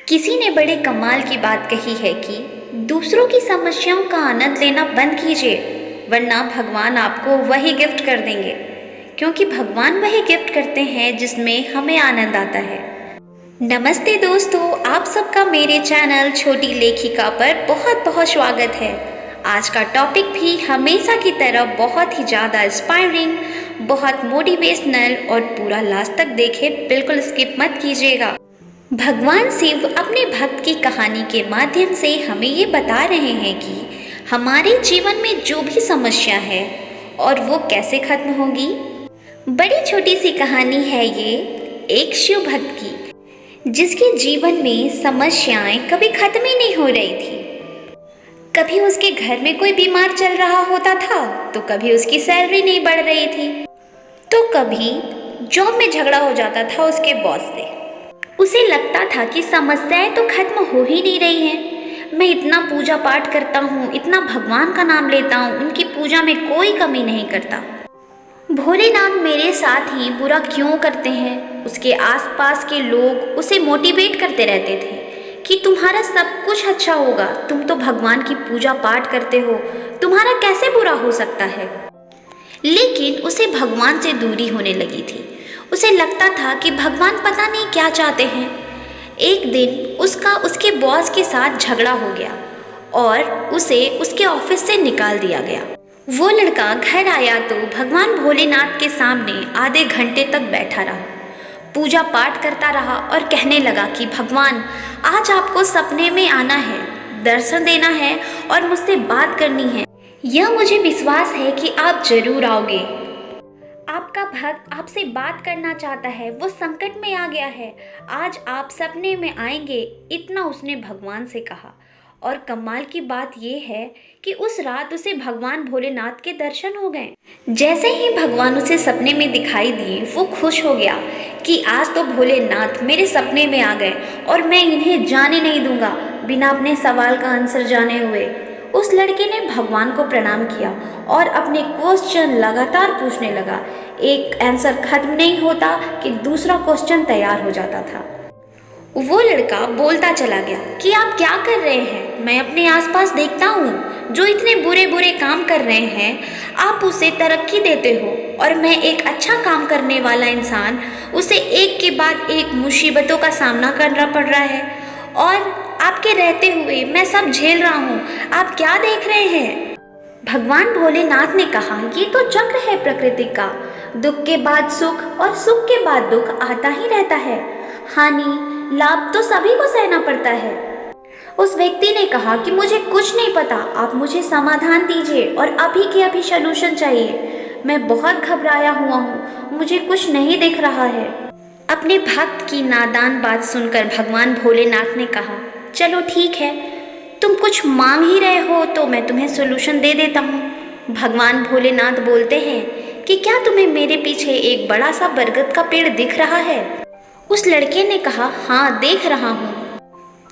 किसी ने बड़े कमाल की बात कही है कि दूसरों की समस्याओं का आनंद लेना बंद कीजिए, वरना भगवान आपको वही गिफ्ट कर देंगे। क्योंकि भगवान वही गिफ्ट करते हैं जिसमें हमें आनंद आता है। नमस्ते दोस्तों, आप सबका मेरे चैनल छोटी लेखिका पर बहुत बहुत स्वागत है। आज का टॉपिक भी हमेशा की तरह बहुत ही ज़्यादा इंस्पायरिंग, बहुत मोटिवेशनल और पूरा लास्ट तक देखे, बिल्कुल स्किप मत कीजिएगा। भगवान शिव अपने भक्त की कहानी के माध्यम से हमें ये बता रहे हैं कि हमारे जीवन में जो भी समस्या है और वो कैसे खत्म होगी। बड़ी छोटी सी कहानी है ये एक शिव भक्त की, जिसके जीवन में समस्याएं कभी खत्म ही नहीं हो रही थी। कभी उसके घर में कोई बीमार चल रहा होता था, तो कभी उसकी सैलरी नहीं बढ़ रही थी, तो कभी जॉब में झगड़ा हो जाता था उसके बॉस से। उसे लगता था कि समस्याएं तो खत्म हो ही नहीं रही हैं। मैं इतना पूजा पाठ करता हूँ, इतना भगवान का नाम लेता हूँ, उनकी पूजा में कोई कमी नहीं करता। भोलेनाथ मेरे साथ ही बुरा क्यों करते हैं। उसके आसपास के लोग उसे मोटिवेट करते रहते थे कि तुम्हारा सब कुछ अच्छा होगा, तुम तो भगवान की पूजा पाठ करते हो, तुम्हारा कैसे बुरा हो सकता है। लेकिन उसे भगवान से दूरी होने लगी थी। उसे लगता था कि भगवान पता नहीं क्या चाहते हैं। एक दिन उसके बॉस के साथ झगड़ा हो गया और उसे उसके ऑफिस से निकाल दिया गया। वो लड़का घर आया तो भगवान भोलेनाथ के सामने आधे घंटे तक बैठा रहा, पूजा पाठ करता रहा और कहने लगा कि भगवान, आज आपको सपने में आना है, दर्शन देना है और मुझसे बात करनी है। यह मुझे विश्वास है कि आप जरूर आओगे। आपका भक्त आपसे बात करना चाहता है, वो संकट में आ गया है, आज आप सपने में आएंगे, इतना उसने भगवान से कहा। और कमाल की बात यह है कि उस रात उसे भगवान भोलेनाथ के दर्शन हो गए। जैसे ही भगवान उसे सपने में दिखाई दिए, वो खुश हो गया कि आज तो भोलेनाथ मेरे सपने में आ गए और मैं इन्हें जाने नहीं दूंगा बिना अपने सवाल का आंसर जाने हुए। उस लड़के ने भगवान को प्रणाम किया और अपने क्वेश्चन लगातार पूछने लगा। एक आंसर खत्म नहीं होता कि दूसरा क्वेश्चन तैयार हो जाता था। वो लड़का बोलता चला गया कि आप क्या कर रहे हैं, मैं अपने आसपास देखता हूँ जो इतने बुरे बुरे काम कर रहे हैं, आप उसे तरक्की देते हो और मैं एक अच्छा काम करने वाला इंसान, उसे एक के बाद एक मुसीबतों का सामना करना पड़ रहा है और आपके रहते हुए मैं सब झेल रहा हूँ, आप क्या देख रहे हैं। भगवान भोलेनाथ ने कहा, ये तो चक्र है प्रकृति का, दुख के बाद सुख और सुख के बाद दुख आता ही रहता है, हानि लाभ तो सभी को सहना पड़ता है। उस व्यक्ति ने कहा कि मुझे कुछ नहीं पता, आप मुझे समाधान दीजिए और अभी के अभी सलूशन चाहिए, मैं बहुत घबराया हुआ हूँ, मुझे कुछ नहीं दिख रहा है। अपने भक्त की नादान बात सुनकर भगवान भोलेनाथ ने कहा, चलो ठीक है, तुम कुछ मांग ही रहे हो तो मैं तुम्हें सोल्यूशन दे देता हूँ। भगवान भोलेनाथ बोलते हैं कि क्या तुम्हें मेरे पीछे एक बड़ा सा बरगद का पेड़ दिख रहा है। उस लड़के ने कहा, हाँ देख रहा हूँ।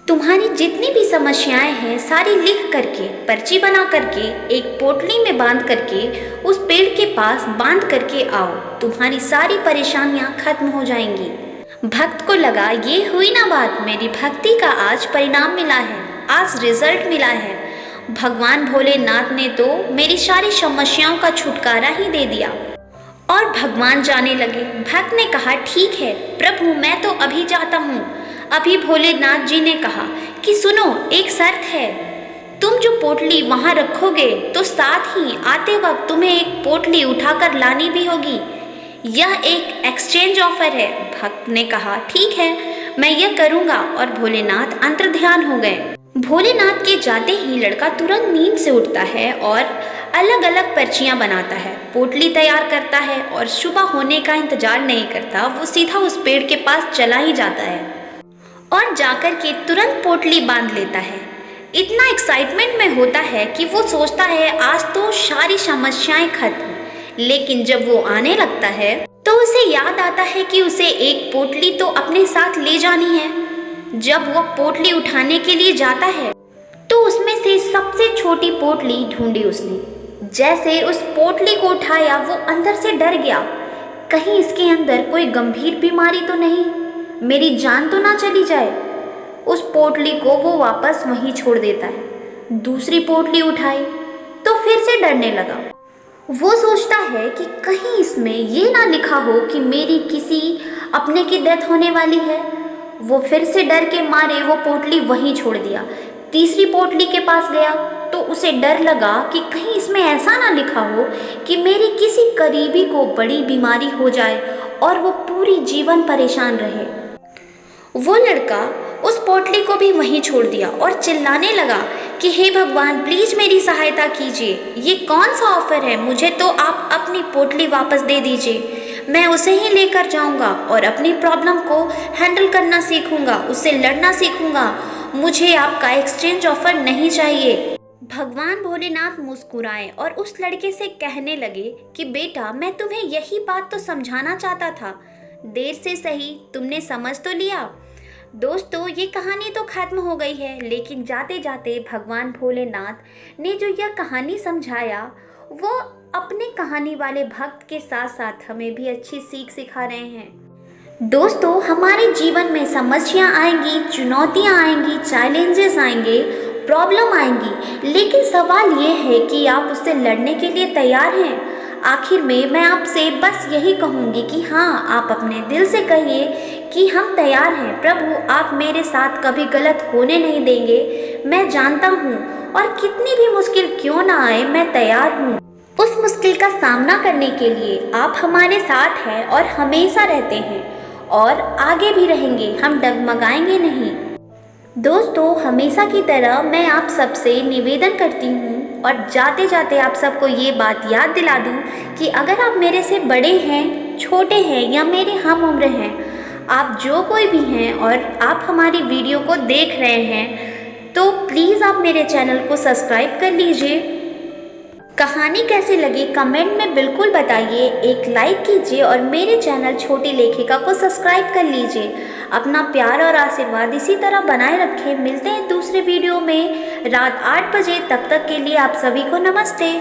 तुम्हारी जितनी भी समस्याएं हैं सारी लिख करके, पर्ची बना करके, एक पोटली में बांध करके उस पेड़ के पास बांध करके आओ, तुम्हारी सारी परेशानियां खत्म हो जाएंगी। भक्त को लगा, ये हुई ना बात, मेरी भक्ति का आज परिणाम मिला है, आज रिजल्ट मिला है। भगवान भोलेनाथ ने तो मेरी सारी समस्याओं का छुटकारा ही दे दिया। और भगवान जाने लगे। भक्त ने कहा, ठीक है प्रभु, मैं तो अभी जाता हूँ। अभी भोलेनाथ जी ने कहा कि सुनो, एक शर्त है, तुम जो पोटली वहाँ रखोगे तो साथ ही आते वक्त तुम्हें एक पोटली उठाकर लानी भी होगी, यह एक एक्सचेंज ऑफर है। भक्त ने कहा, ठीक है मैं यह करूँगा। और भोलेनाथ अंतर्ध्यान हो गए। भोलेनाथ के जाते ही लड़का तुरंत नींद से उठता है और अलग अलग पर्चियां बनाता है, पोटली तैयार करता है और सुबह होने का इंतजार नहीं करता, वो सीधा उस पेड़ के पास चला ही जाता है और जाकर के तुरंत पोटली बांध लेता है। इतना एक्साइटमेंट में होता है कि वो सोचता है आज तो सारी समस्याएं खत्म। लेकिन जब वो आने लगता है तो उसे याद आता है कि उसे एक पोटली तो अपने साथ ले जानी है। जब वो पोटली उठाने के लिए जाता है तो उसमें से सबसे छोटी पोटली ढूंढी उसने। जैसे उस पोटली को उठाया वो अंदर से डर गया, कहीं इसके अंदर कोई गंभीर बीमारी तो नहीं, मेरी जान तो ना चली जाए। उस पोटली को वो वापस वहीं छोड़ देता है। दूसरी पोटली उठाई तो फिर से डरने लगा। वो सोचता है कि कहीं इसमें ये ना लिखा हो कि मेरी किसी अपने की डेथ होने वाली है। वो फिर से डर के मारे वो पोटली वहीं छोड़ दिया। तीसरी पोटली के पास गया तो उसे डर लगा कि कहीं इसमें ऐसा ना लिखा हो कि मेरी किसी करीबी को बड़ी बीमारी हो जाए और वो पूरी जीवन परेशान रहे। वो लड़का उस पोटली को भी वहीं छोड़ दिया और चिल्लाने लगा कि हे भगवान, प्लीज़ मेरी सहायता कीजिए। ये कौन सा ऑफ़र है? मुझे तो आप अपनी पोटली वापस दे दीजिए। मैं उसे ही लेकर जाऊंगा और अपनी प्रॉब्लम को हैंडल करना सीखूंगा, उससे लड़ना सीखूंगा। मुझे आपका एक्सचेंज ऑफ़र नहीं चाहिए। भगवान भोलेनाथ मुस्कुराए और उस लड़के से कहने लगे कि बेटा, मैं तुम्हें यही बात तो समझाना चाहता था। देर से सही तुमने समझ तो लिया। दोस्तों, ये कहानी तो ख़त्म हो गई है, लेकिन जाते जाते भगवान भोलेनाथ ने जो यह कहानी समझाया वो अपने कहानी वाले भक्त के साथ साथ हमें भी अच्छी सीख सिखा रहे हैं। दोस्तों, हमारे जीवन में समस्याएं आएंगी, चुनौतियां आएंगी, चैलेंजेस आएंगे, प्रॉब्लम आएंगी, लेकिन सवाल ये है कि आप उससे लड़ने के लिए तैयार हैं। आखिर में मैं आपसे बस यही कहूँगी कि हाँ, आप अपने दिल से कहिए कि हम तैयार हैं प्रभु, आप मेरे साथ कभी गलत होने नहीं देंगे। मैं जानता हूँ और कितनी भी मुश्किल क्यों ना आए, मैं तैयार हूँ। उस मुश्किल का सामना करने के लिए आप हमारे साथ हैं और हमेशा रहते हैं और आगे भी रहेंगे, हम डगमगाएंगे नहीं। दोस्तों, हमेशा की तरह मैं आप सबसे निवेदन करती हूँ और जाते जाते आप सबको ये बात याद दिला दूँ कि अगर आप मेरे से बड़े हैं, छोटे हैं या मेरे हम उम्र हैं, आप जो कोई भी हैं और आप हमारी वीडियो को देख रहे हैं, तो प्लीज़ आप मेरे चैनल को सब्सक्राइब कर लीजिए। कहानी कैसी लगी कमेंट में बिल्कुल बताइए, एक लाइक कीजिए और मेरे चैनल छोटी लेखिका को सब्सक्राइब कर लीजिए। अपना प्यार और आशीर्वाद इसी तरह बनाए रखें। मिलते हैं दूसरे वीडियो में रात 8 बजे। तब तक के लिए आप सभी को नमस्ते।